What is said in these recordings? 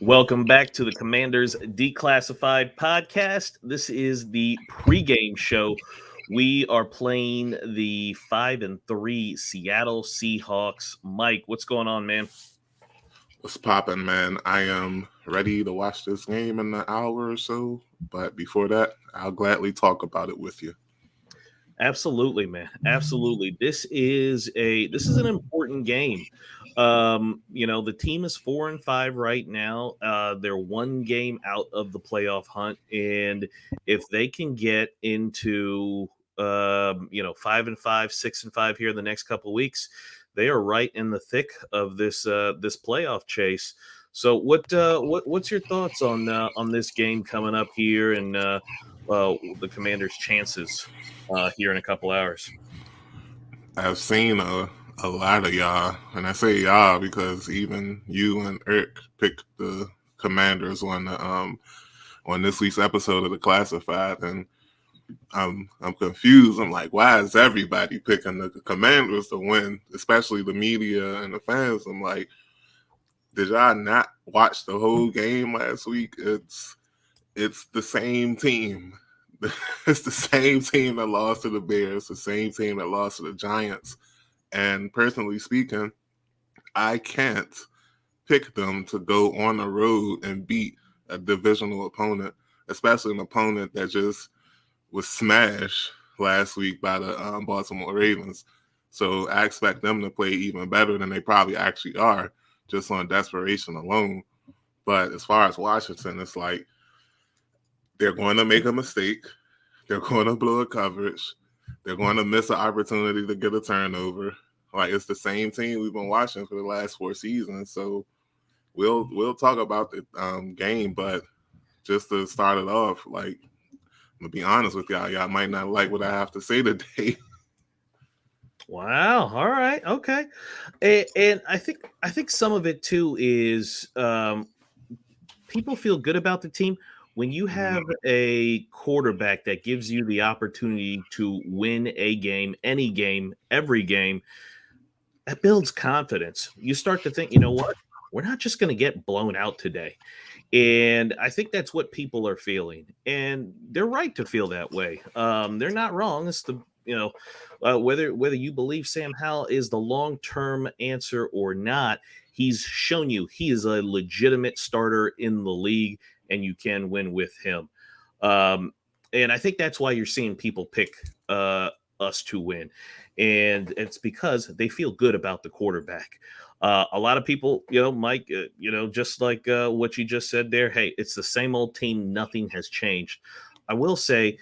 Welcome back to the Commanders Declassified podcast. This is the pregame show. We are playing the 5-3 Seattle Seahawks. Mike, what's going on, man? What's poppin', man? I am ready to watch this game in an hour or so, but before that, I'll gladly talk about it with you. Absolutely, man. Absolutely. This is an important game. The team is 4-5 right now. They're one game out of the playoff hunt, and if they can get into 5-5, 6-5 here in the next couple of weeks, they are right in the thick of this playoff chase. So, what's your thoughts on this game coming up here and the Commanders' chances here in a couple hours? I've seen a lot of y'all, and I say y'all because even you and Eric picked the Commanders on this week's episode of the Classified, and I'm confused. I'm like, why is everybody picking the Commanders to win, especially the media and the fans? I'm like, did y'all not watch the whole game last week? It's the same team. It's the same team that lost to the Bears, the same team that lost to the Giants. And personally speaking, I can't pick them to go on the road and beat a divisional opponent, especially an opponent that just was smashed last week by the Baltimore Ravens. So I expect them to play even better than they probably actually are, just on desperation alone. But as far as Washington, it's like they're going to make a mistake. They're going to blow a coverage. They're going to miss an opportunity to get a turnover. Like, it's the same team we've been watching for the last 4 seasons. So we'll talk about the game, but just to start it off, like, I'm gonna be honest with y'all might not like what I have to say today. Wow. All right. Okay. And I think some of it too is people feel good about the team when you have a quarterback that gives you the opportunity to win a game, any game, every game. That builds confidence. You start to think, you know what? We're not just going to get blown out today. And I think that's what people are feeling. And they're right to feel that way. They're not wrong. It's whether you believe Sam Howell is the long-term answer or not, he's shown you he is a legitimate starter in the league and you can win with him. Um, and I think that's why you're seeing people pick us to win. And it's because they feel good about the quarterback. A lot of people, Mike, just like what you just said there, hey, it's the same old team. Nothing has changed. I will say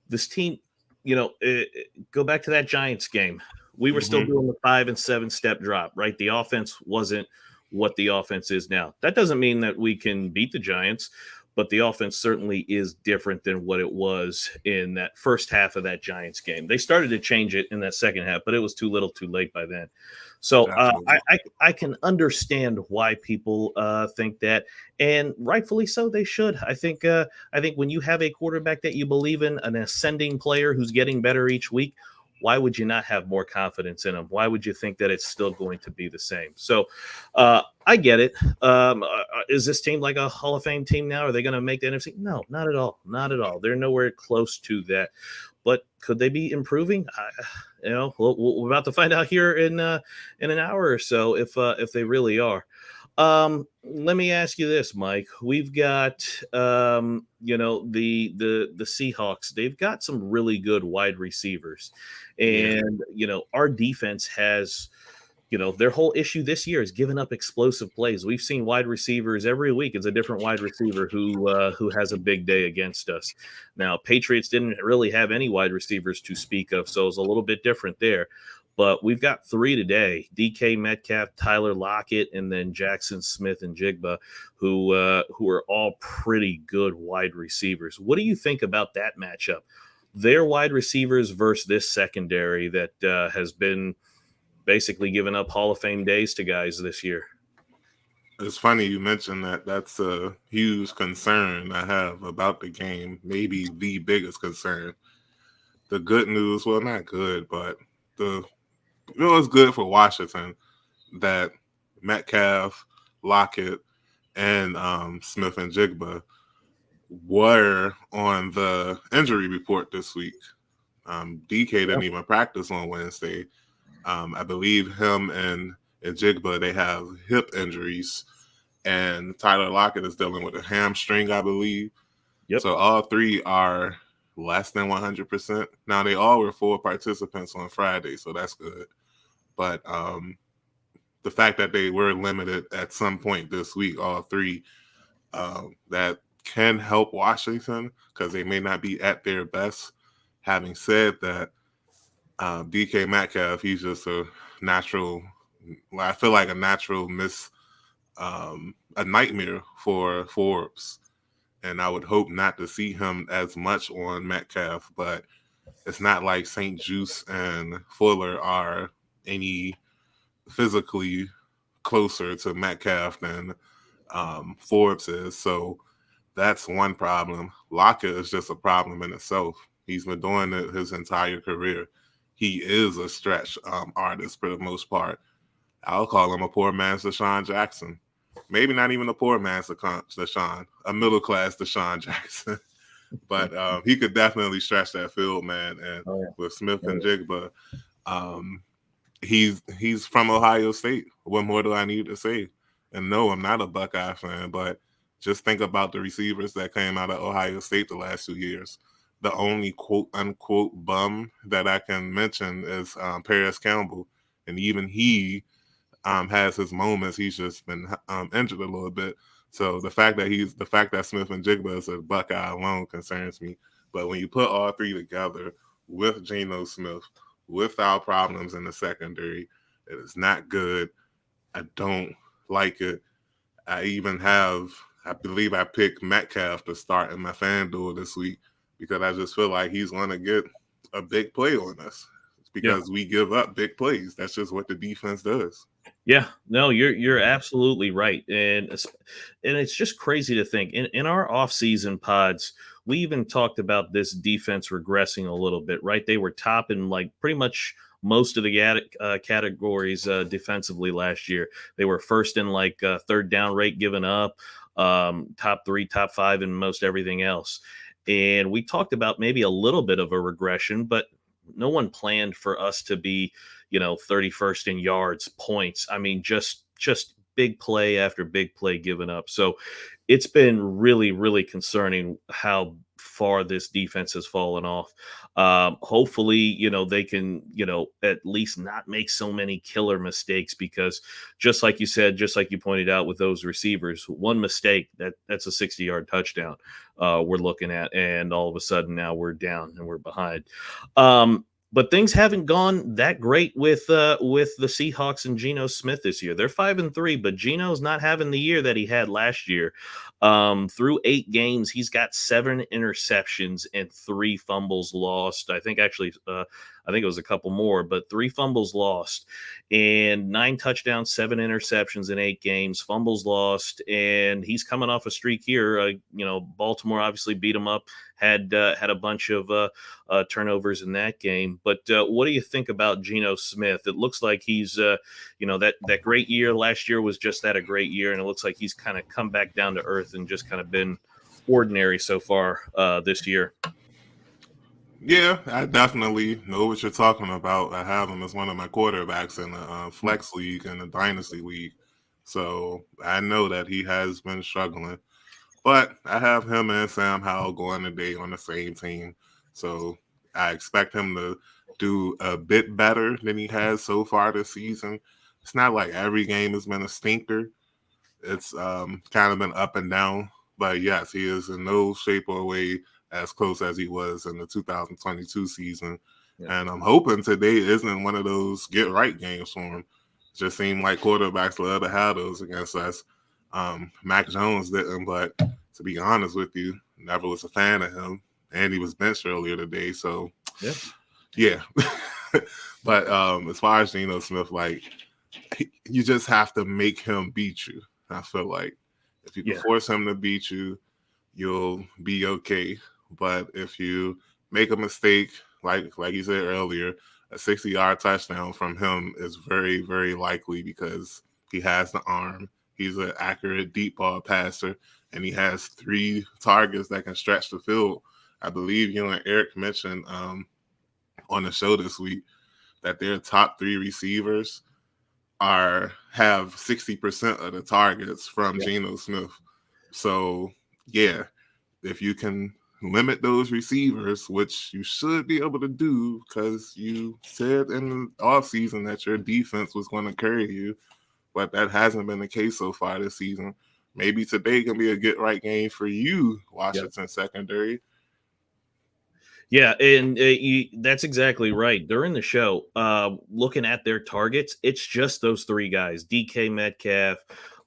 this team, go back to that Giants game. We were still doing the 5 and 7 step drop, right? The offense wasn't what the offense is now. That doesn't mean that we can beat the Giants, but the offense certainly is different than what it was in that first half of that Giants game. They started to change it in that second half, but it was too little too late by then. So I can understand why people think that, and rightfully so. They should. I think when you have a quarterback that you believe in, an ascending player who's getting better each week, why would you not have more confidence in him? Why would you think that it's still going to be the same? So I get it. Is this team like a Hall of Fame team now? Are they going to make the NFC? No, not at all. Not at all. They're nowhere close to that. But could they be improving? We're about to find out here in an hour or so if they really are. Let me ask you this, Mike. We've got the Seahawks. They've got some really good wide receivers, and our defense has. Their whole issue this year is giving up explosive plays. We've seen wide receivers every week. It's a different wide receiver who has a big day against us. Now, Patriots didn't really have any wide receivers to speak of, so it's a little bit different there. But we've got 3 today: DK Metcalf, Tyler Lockett, and then Jackson Smith and Jigba, who are all pretty good wide receivers. What do you think about that matchup? Their wide receivers versus this secondary that has been basically giving up Hall of Fame days to guys this year. It's funny you mentioned that. That's a huge concern I have about the game, maybe the biggest concern. The good news, well, not good, but it's good for Washington that Metcalf, Lockett, and Smith and Jigba were on the injury report this week. DK didn't even practice on Wednesday. I believe him and Jigba, they have hip injuries, and Tyler Lockett is dealing with a hamstring, I believe. Yep. So all three are less than 100%. Now, they all were full participants on Friday, so that's good. But the fact that they were limited at some point this week, all three, that can help Washington because they may not be at their best. Having said that, DK Metcalf, he's just a natural. I feel like a natural a nightmare for Forbes, and I would hope not to see him as much on Metcalf. But it's not like St. Juice and Fuller are any physically closer to Metcalf than Forbes is. So that's one problem. Lockett is just a problem in itself. He's been doing it his entire career. He is a stretch artist for the most part. I'll call him a poor man's Deshaun Jackson. Maybe not even a poor man's Deshaun, a middle class Deshaun Jackson. But he could definitely stretch that field, man. And with Smith and Jigba, he's from Ohio State. What more do I need to say? And no, I'm not a Buckeye fan, but just think about the receivers that came out of Ohio State the last 2 years. The only quote unquote bum that I can mention is Paris Campbell, and even he has his moments. He's just been injured a little bit. So the fact that Smith and Jigba is a Buckeye alone concerns me. But when you put all three together with Geno Smith, with our problems in the secondary, it is not good. I don't like it. I believe I picked Metcalf to start in my FanDuel this week because I just feel like he's going to get a big play on us because we give up big plays. That's just what the defense does. Yeah, no, you're absolutely right, and it's just crazy to think in our off-season pods, we even talked about this defense regressing a little bit, right? They were top in like pretty much most of the categories defensively last year. They were first in like third down rate given up, top three, top five in most everything else. And we talked about maybe a little bit of a regression, but no one planned for us to be 31st in yards, points. I mean, just big play after big play given up. So it's been really, really concerning how far this defense has fallen off. Hopefully, they can, at least not make so many killer mistakes because just like you said, just like you pointed out with those receivers, one mistake that's a 60-yard touchdown we're looking at. And all of a sudden now we're down and we're behind. But things haven't gone that great with the Seahawks and Geno Smith this year. They're 5-3, but Geno's not having the year that he had last year. Through 8 games, he's got 7 interceptions and 3 fumbles lost. I think it was a couple more, but 3 fumbles lost and 9 touchdowns, 7 interceptions in 8 games, fumbles lost, and he's coming off a streak here. Baltimore obviously beat him up, had a bunch of turnovers in that game. But what do you think about Geno Smith? It looks like he's, that great year last year was just that, a great year, and it looks like he's kind of come back down to earth and just kind of been ordinary so far this year. Yeah, I definitely know what you're talking about. I have him as one of my quarterbacks in the flex league and the dynasty league. So I know that he has been struggling. But I have him and Sam Howell going today on the same team. So I expect him to do a bit better than he has so far this season. It's not like every game has been a stinker. It's kind of been up and down. But yes, he is in no shape or way as close as he was in the 2022 season. Yeah. And I'm hoping today isn't one of those get right games for him. It just seemed like quarterbacks love to have those against us. Mac Jones didn't, but to be honest with you, never was a fan of him. And he was benched earlier today. So, yeah. But as far as Geno Smith, like, you just have to make him beat you. I feel like if you can force him to beat you, you'll be okay. But if you make a mistake, like you said earlier, a 60-yard touchdown from him is very, very likely because he has the arm. He's an accurate deep ball passer, and he has 3 targets that can stretch the field. I believe you and Eric mentioned on the show this week that their top 3 receivers have 60% of the targets from Yeah. Geno Smith. So yeah, if you can limit those receivers, which you should be able to do because you said in the offseason that your defense was going to carry you, but that hasn't been the case so far this season. Maybe today can be a get right game for you, Yeah. Washington secondary. Yeah, and that's exactly right. During the show, looking at their targets, it's just those three guys: DK Metcalf,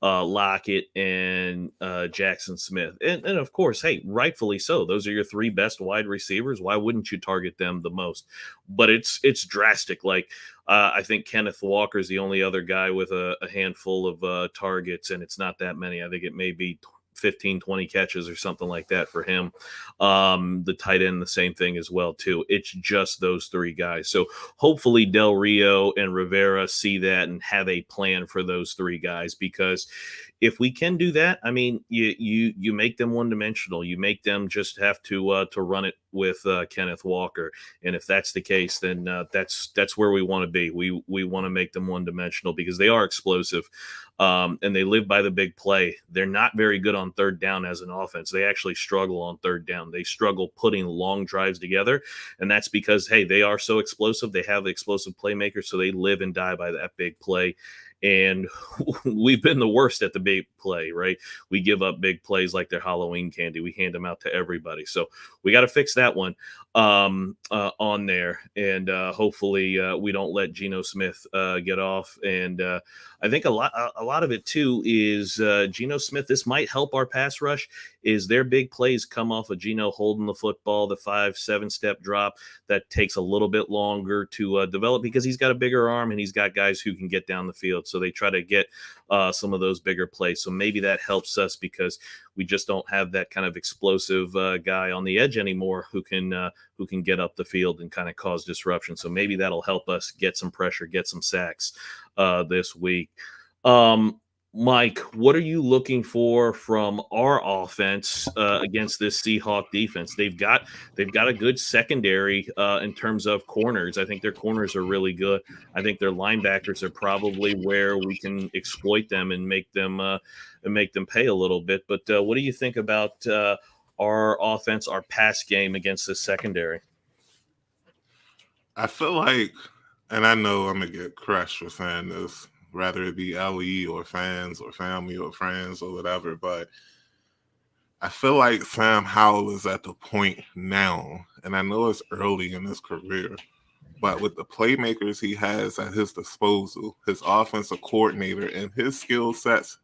Lockett, and Jackson Smith. And of course, hey, rightfully so. Those are your three best wide receivers. Why wouldn't you target them the most? But it's drastic. Like I think Kenneth Walker is the only other guy with a handful of targets, and it's not that many. I think it may be 15, 20 catches or something like that for him. The tight end, the same thing as well, too. It's just those three guys. So hopefully Del Rio and Rivera see that and have a plan for those three guys, because if we can do that, I mean, you make them one dimensional. You make them just have to run it with Kenneth Walker, and if that's the case, then that's where we want to be. We want to make them one dimensional because they are explosive, and they live by the big play. They're not very good on third down as an offense. They actually struggle on third down. They struggle putting long drives together, and that's because hey, they are so explosive. They have the explosive playmakers, so they live and die by that big play. And we've been the worst at the big play, right? We give up big plays like they're Halloween candy. We hand them out to everybody. So we got to fix that one on there. And hopefully we don't let Geno Smith get off. And I think a lot of it too is Geno Smith. This might help our pass rush. Is their big plays come off of Geno holding the football, the 5-7 step drop that takes a little bit longer to develop because he's got a bigger arm and he's got guys who can get down the field. So they try to get some of those bigger plays. So maybe that helps us because we just don't have that kind of explosive guy on the edge anymore who can get up the field and kind of cause disruption. So maybe that'll help us get some pressure, get some sacks this week. Um, Mike, what are you looking for from our offense against this Seahawk defense? They've got a good secondary in terms of corners. I think their corners are really good. I think their linebackers are probably where we can exploit them and make them pay a little bit. But what do you think about our offense, our pass game against this secondary? I feel like, and I know I'm gonna get crushed for saying this, whether it be LE or fans or family or friends or whatever, but I feel like Sam Howell is at the point now, and I know it's early in his career, but with the playmakers he has at his disposal, his offensive coordinator, and his skill sets,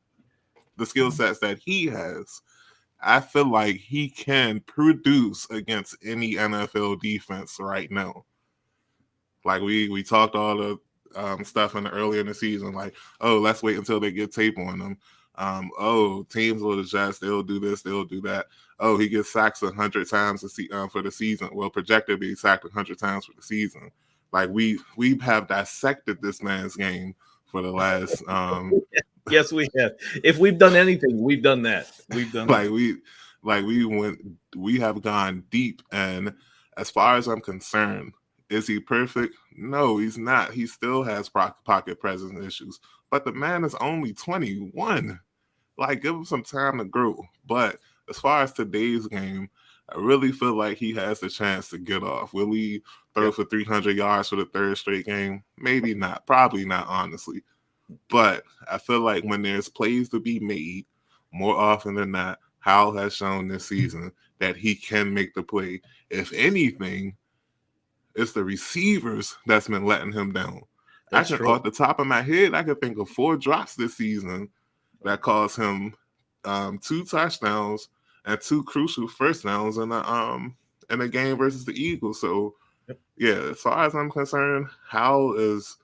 the skill sets that he has, I feel like he can produce against any NFL defense right now. Like we talked all the stuff earlier in the season, like, oh, let's wait until they get tape on them. Oh, teams will adjust. They'll do this. They'll do that. Oh, he gets sacked 100 times for the season. Well, projected to be sacked 100 times for the season. Like we have dissected this man's game for the last Yes, we have. If we've done anything, we've done that. We've done like that. we have gone deep. And as far as I'm concerned, is he perfect? No, he's not. He still has pocket presence issues. But the man is only 21. Like, give him some time to grow. But as far as today's game, I really feel like he has the chance to get off. Will he throw Yep. for 300 yards for the third straight game? Maybe not. Probably not, honestly. But I feel like when there's plays to be made, more often than not, Howell has shown this season that he can make the play. If anything, it's the receivers that's been letting him down. That's true. Off the top of my head, I can think of 4 drops this season that cost him 2 touchdowns and 2 crucial first downs in the game versus the Eagles. So Yep. yeah, as far as I'm concerned, Howell is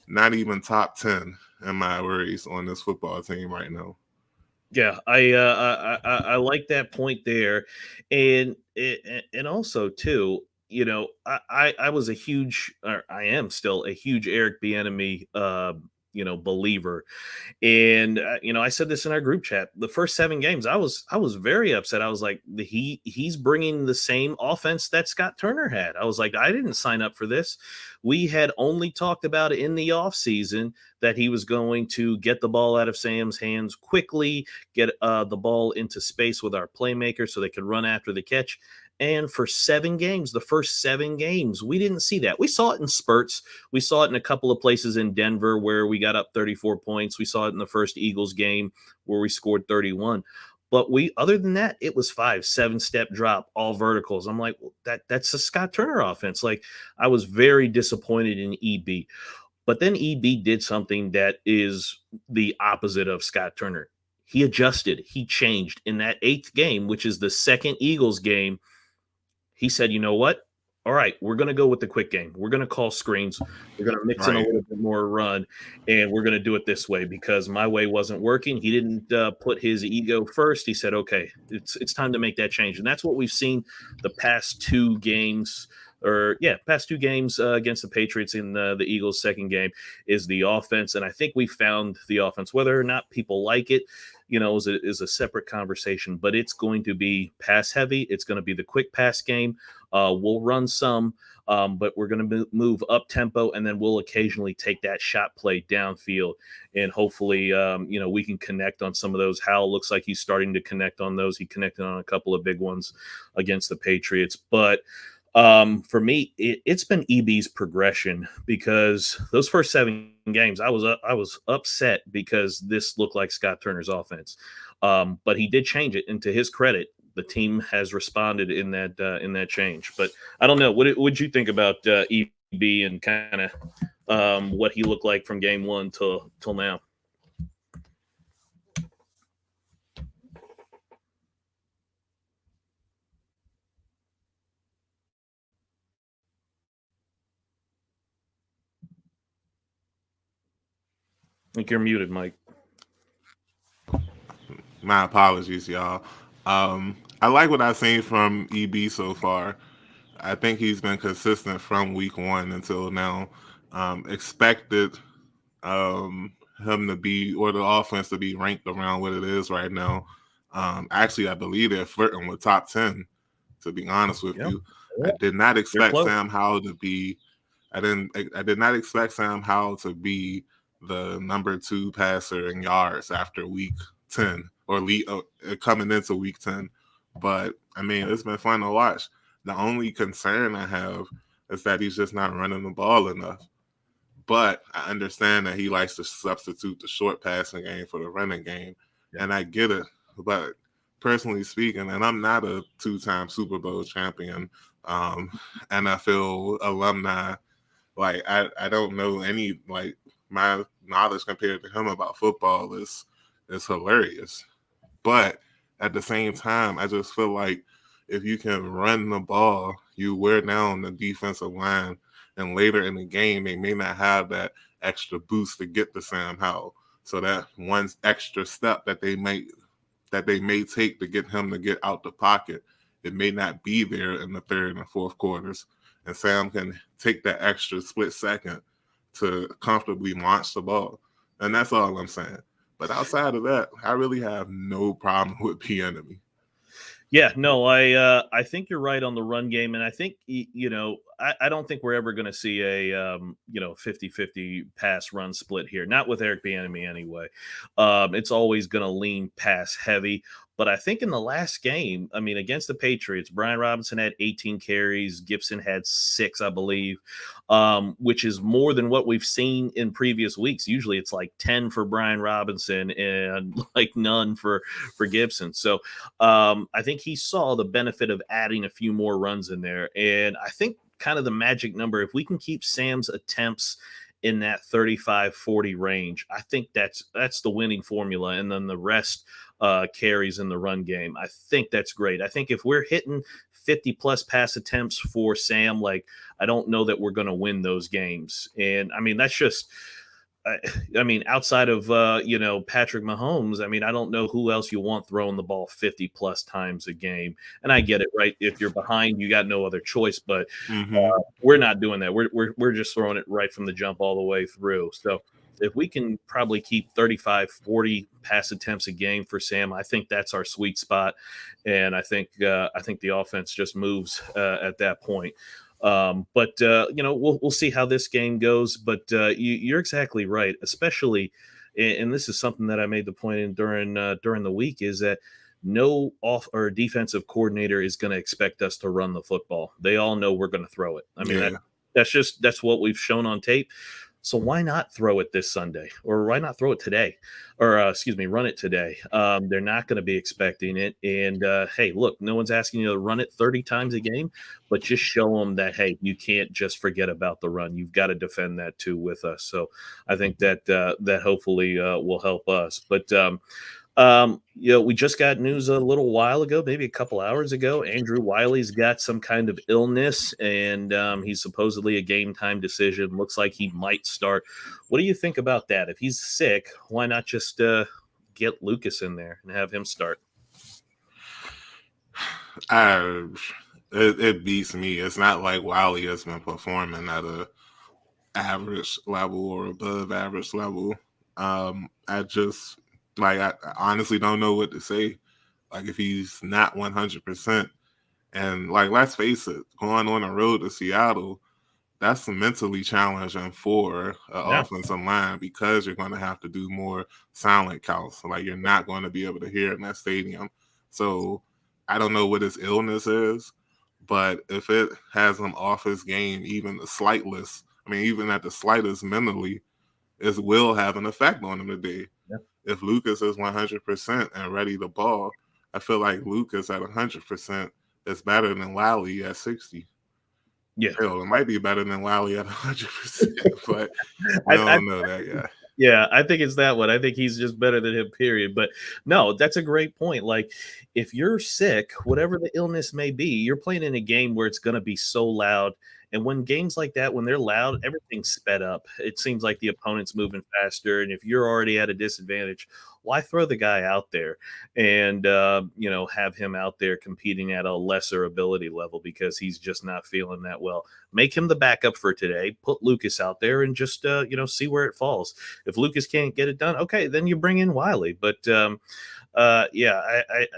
not even top 10 in my worries on this football team right now. Yeah, I like that point there, and also too, you know, I was a huge, or I am still a huge Eric Bieniemy believer. And I said this in our group chat. The first 7 games, I was very upset. I was like, he's bringing the same offense that Scott Turner had. I was like, I didn't sign up for this. We had only talked about it in the offseason that he was going to get the ball out of Sam's hands quickly, get the ball into space with our playmakers so they could run after the catch. And for 7 games, the first 7 games, we didn't see that. We saw it in spurts. We saw it in a couple of places in Denver where we got up 34 points. We saw it in the first Eagles game where we scored 31. But other than that, it was 5, 7 step drop, all verticals. I'm like, well, that's a Scott Turner offense. Like, I was very disappointed in EB. But then EB did something that is the opposite of Scott Turner. He adjusted. He changed in that 8th game, which is the second Eagles game. He said, you know what? All right, we're going to go with the quick game. We're going to call screens. We're going to mix in a little bit more run, and we're going to do it this way because my way wasn't working. He didn't put his ego first. He said, okay, it's time to make that change. And that's what we've seen the past 2 games against the Patriots in the Eagles' second game is the offense. And I think we found the offense. Whether or not people like it, is a separate conversation, but it's going to be pass heavy. It's going to be the quick pass game. We'll run some, but we're going to move up tempo, and then we'll occasionally take that shot play downfield, and hopefully, we can connect on some of those. Howell looks like he's starting to connect on those. He connected on a couple of big ones against the Patriots, but for me, it's been EB's progression because those first 7 games, I was upset because this looked like Scott Turner's offense. But he did change it, and to his credit, the team has responded in that change. But I don't know. What would you think about EB and kind of what he looked like from game 1 till now? I think you're muted, Mike. My apologies, y'all. I like what I've seen from EB so far. I think he's been consistent from week 1 until now. Expected him to be, or the offense to be ranked around what it is right now. Actually, I believe they're flirting with top 10, to be honest with you. I did not expect Sam Howell to be I did not expect Sam Howell to be the number 2 passer in yards after week 10 or coming into week 10. But I mean, it's been fun to watch. The only concern I have is that he's just not running the ball enough. But I understand that he likes to substitute the short passing game for the running game. Yeah. And I get it. But personally speaking, and I'm not a 2-time Super Bowl champion, NFL alumni, like I don't know any, like my knowledge compared to him about football is hilarious. But at the same time, I just feel like if you can run the ball, you wear down the defensive line, and later in the game, they may not have that extra boost to get to Sam Howell. So that one extra step that they may take to get him to get out the pocket, it may not be there in the third and fourth quarters. And Sam can take that extra split second to comfortably launch the ball. And that's all I'm saying. But outside of that, I really have no problem with Bieniemy. Yeah, no, I think you're right on the run game, and I think I don't think we're ever going to see a 50-50 pass run split here. Not with Eric Bieniemy anyway. It's always going to lean pass heavy. But I think in the last game, I mean, against the Patriots, Brian Robinson had 18 carries. Gibson had 6, I believe, which is more than what we've seen in previous weeks. Usually it's like 10 for Brian Robinson and like none for Gibson. So I think he saw the benefit of adding a few more runs in there. And I think kind of the magic number, if we can keep Sam's attempts in that 35-40 range, I think that's the winning formula. And then the rest carries in the run game. I think that's great. I think if we're hitting 50 plus pass attempts for Sam, like, I don't know that we're going to win those games. And I mean, that's just, I mean, outside of, Patrick Mahomes, I mean, I don't know who else you want throwing the ball 50 plus times a game. And I get it, right? If you're behind, you got no other choice, but we're not doing that. We're just throwing it right from the jump all the way through. So if we can probably keep 35, 40 pass attempts a game for Sam, I think that's our sweet spot, and I think the offense just moves at that point. But we'll see how this game goes. But you're exactly right, especially, and this is something that I made the point in during the week, is that no off or defensive coordinator is going to expect us to run the football. They all know we're going to throw it. I mean, Yeah. that's what we've shown on tape. So why not throw it this Sunday, or why not throw it today, or excuse me, run it today? They're not going to be expecting it. And hey, look, no one's asking you to run it 30 times a game, but just show them that hey, you can't just forget about the run. You've got to defend that too with us. So I think that that hopefully will help us. But we just got news a little while ago, maybe a couple hours ago. Andrew Wiley's got some kind of illness, and he's supposedly a game time decision. Looks like he might start. What do you think about that? If he's sick, why not just get Lucas in there and have him start? It beats me. It's not like Wiley has been performing at a average level or above average level. I just I honestly don't know what to say. Like if he's not 100%, and like let's face it, going on the road to Seattle, that's mentally challenging for an Yeah, offensive line because you're going to have to do more silent counts. Like you're not going to be able to hear in that stadium. So I don't know what his illness is, but if it has him off his game, even the slightest, I mean, even at the slightest mentally, it will have an effect on him today. yeah, If Lucas is 100% and ready to ball, I feel like Lucas at 100% is better than Wiley at 60. yeah. Hell, it might be better than Wiley at 100%, but we I don't know that yet. Yeah, I think it's that one. I think he's just better than him, period. But no, that's a great point. Like, if you're sick, whatever the illness may be, you're playing in a game where it's going to be so loud. And when games like that, when they're loud, everything's sped up. It seems like the opponent's moving faster. And if you're already at a disadvantage, why throw the guy out there and, have him out there competing at a lesser ability level because he's just not feeling that well? Make him the backup for today. Put Lucas out there and just, see where it falls. If Lucas can't get it done, okay, then you bring in Wiley. But I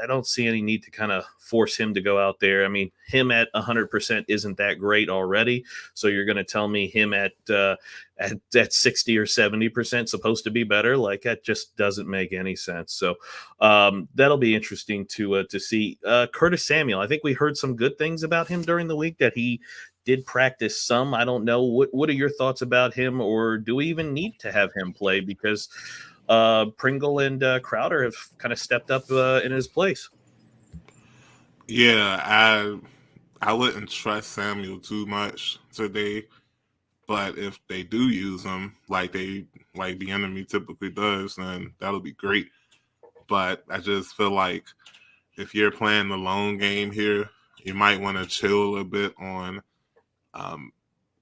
don't see any need to kind of force him to go out there. I mean, him at 100% isn't that great already. So you're going to tell me him at 60 or 70% supposed to be better? Like that just doesn't make any sense. So that'll be interesting to see. Curtis Samuel, I think we heard some good things about him during the week that he did practice some. I don't know. What are your thoughts about him, or do we even need to have him play because Pringle and Crowder have kind of stepped up in his place? Yeah, I wouldn't trust Samuel too much today, but if they do use him like the enemy typically does, then that'll be great. But I just feel like if you're playing the long game here, you might want to chill a bit on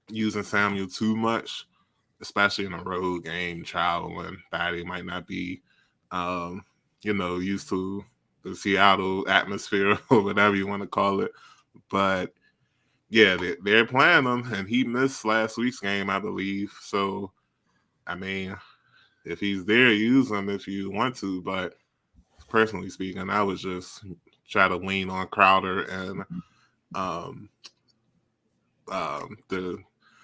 using Samuel too much, especially in a road game, traveling. Batty might not be, used to the Seattle atmosphere or whatever you want to call it. But yeah, they're playing him, and he missed last week's game, I believe. So, I mean, if he's there, use him if you want to. But personally speaking, I would just try to lean on Crowder and um, the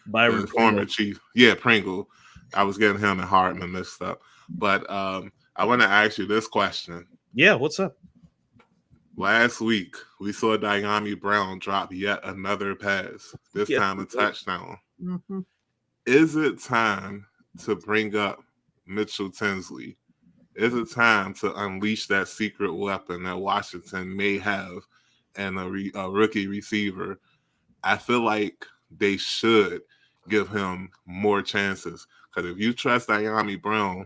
Byron former Pringle. chief. Yeah, Pringle. I was getting him and Hartman mixed up. But I want to ask you this question. Yeah, what's up? Last week, we saw Diami Brown drop yet another pass, this Yes. time a touchdown. Mm-hmm. Is it time to bring up Mitchell Tinsley? Is it time to unleash that secret weapon that Washington may have and a rookie receiver? I feel like they should give him more chances. Because if you trust Diami Brown,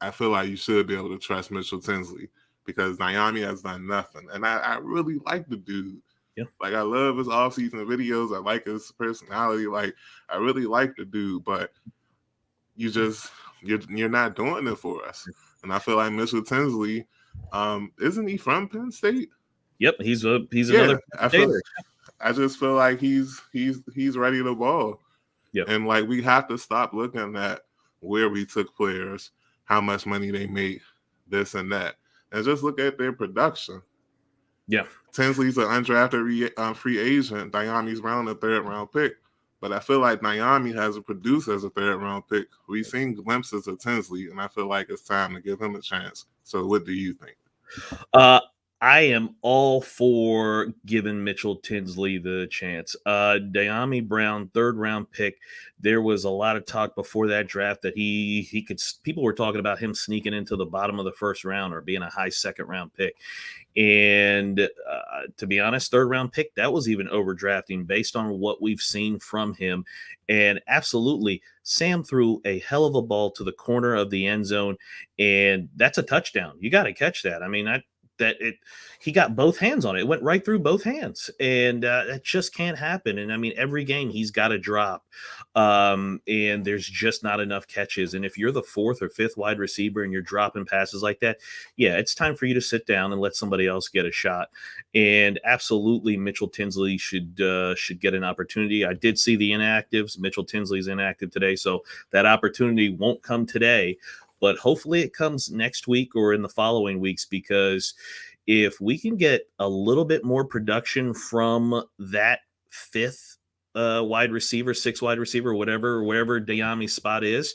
I feel like you should be able to trust Mitchell Tinsley because Diami has done nothing. And I really like the dude. Yeah. Like, I love his offseason videos. I like his personality. Like, I really like the dude, but you're not doing it for us. And I feel like Mitchell Tinsley, isn't he from Penn State? Yep, he's another potato. I just feel like he's ready to ball. Yeah. And like we have to stop looking at where we took players, how much money they make, this and that, and just look at their production. Yeah. Tinsley's an undrafted free agent. Diami Brown, a third round pick. But I feel like Diami hasn't produced as a third round pick. We've seen glimpses of Tinsley, and I feel like it's time to give him a chance. So, what do you think? Uh, I am all for giving Mitchell Tinsley the chance. Diami Brown, third round pick. There was a lot of talk before that draft that he could. People were talking about him sneaking into the bottom of the first round or being a high second round pick. And to be honest, third round pick, that was even overdrafting based on what we've seen from him. And absolutely, Sam threw a hell of a ball to the corner of the end zone, and that's a touchdown. You got to catch that. I mean, he got both hands on it. It went right through both hands, and that just can't happen. And I mean, every game he's got to drop, and there's just not enough catches. And if you're the fourth or fifth wide receiver and you're dropping passes like that, yeah, it's time for you to sit down and let somebody else get a shot. And absolutely, Mitchell Tinsley should get an opportunity. I did see the inactives. Mitchell Tinsley's inactive today, so that opportunity won't come today, but hopefully it comes next week or in the following weeks, because if we can get a little bit more production from that fifth wide receiver, sixth wide receiver, whatever, wherever Diami's spot is,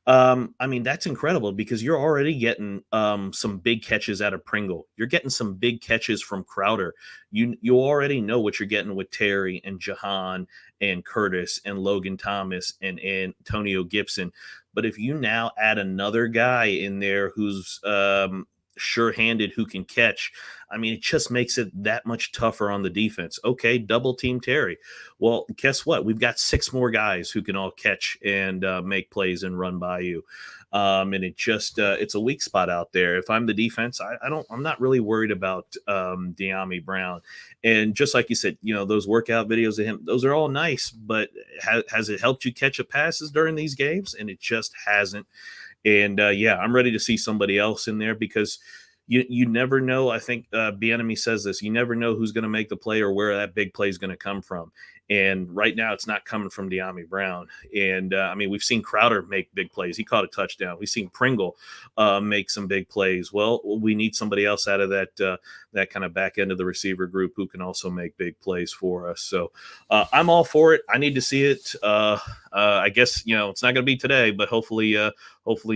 I mean, that's incredible because you're already getting some big catches out of Pringle. You're getting some big catches from Crowder. You already know what you're getting with Terry and Jahan and Curtis and Logan Thomas and Antonio Gibson. But if you now add another guy in there who's sure-handed, who can catch, I mean, it just makes it that much tougher on the defense. Okay, double team Terry. Well, guess what? We've got six more guys who can all catch and make plays and run by you. And it's a weak spot out there. If I'm the defense, I'm not really worried about Diami Brown. And just like you said, those workout videos of him, those are all nice, but has it helped you catch a passes during these games? And it just hasn't. And yeah, I'm ready to see somebody else in there because you never know. I think Bieniemy says this: you never know who's going to make the play or where that big play is going to come from. And right now, it's not coming from Diami Brown. And I mean, we've seen Crowder make big plays. He caught a touchdown. We've seen Pringle make some big plays. Well, we need somebody else out of that kind of back end of the receiver group who can also make big plays for us. So I'm all for it. I need to see it. I guess it's not going to be today, but hopefully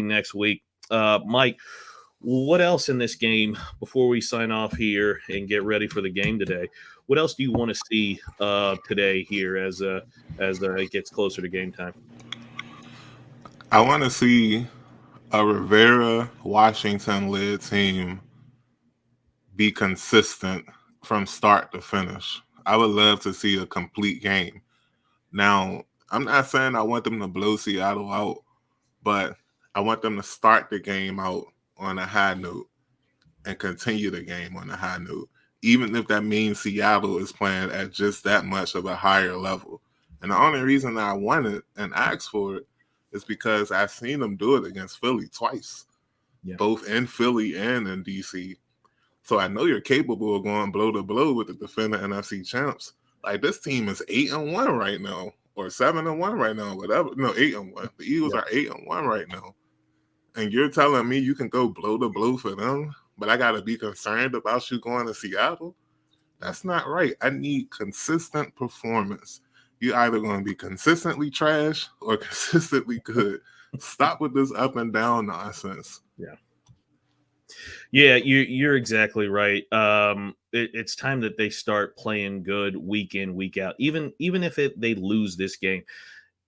next week. Mike, what else in this game before we sign off here and get ready for the game today? What else do you want to see today here as it gets closer to game time? I want to see a Rivera Washington led team be consistent from start to finish. I would love to see a complete game. Now, I'm not saying I want them to blow Seattle out, but I want them to start the game out on a high note and continue the game on a high note, even if that means Seattle is playing at just that much of a higher level. And the only reason I want it and asked for it is because I've seen them do it against Philly twice, both in Philly and in DC. So I know you're capable of going blow to blow with the defending NFC champs. Like, this team is 8-1 right now, or 7-1 right now, whatever. No, 8-1. The Eagles are 8-1 right now. And you're telling me you can go blow to blow for them, but I got to be concerned about you going to Seattle? That's not right. I need consistent performance. You're either going to be consistently trash or consistently good. Stop with this up and down nonsense. Yeah, you're exactly right. It's time that they start playing good week in, week out. Even if they lose this game,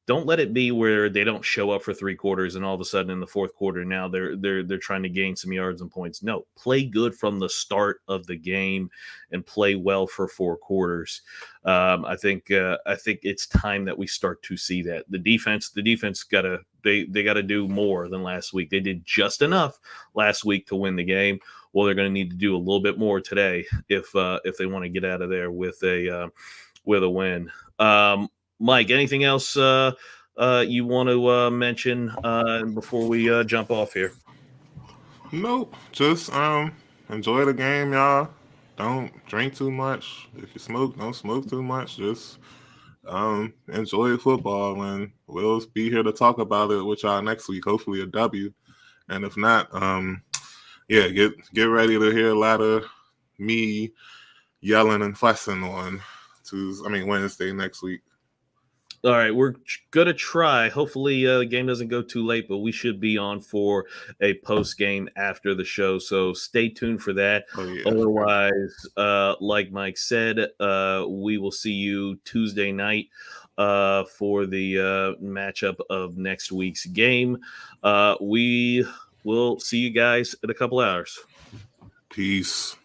don't let it be where they don't show up for three quarters and all of a sudden in the fourth quarter now they're trying to gain some yards and points. No, play good from the start of the game and play well for four quarters. I think it's time that we start to see that the defense gotta they got to do more than last week. They did just enough last week to win the game. Well, they're going to need to do a little bit more today if they want to get out of there with a win. Mike, anything else you want to mention before we jump off here? Nope. Just enjoy the game, y'all. Don't drink too much. If you smoke, don't smoke too much. Just Enjoy football, and we'll be here to talk about it with y'all next week. Hopefully a W. And if not, yeah, get ready to hear a lot of me yelling and fussing on Wednesday next week. All right, we're gonna try. Hopefully, the game doesn't go too late, but we should be on for a post game after the show. So stay tuned for that. Oh yeah. Otherwise, like Mike said, we will see you Tuesday night for the matchup of next week's game. We will see you guys in a couple hours. Peace.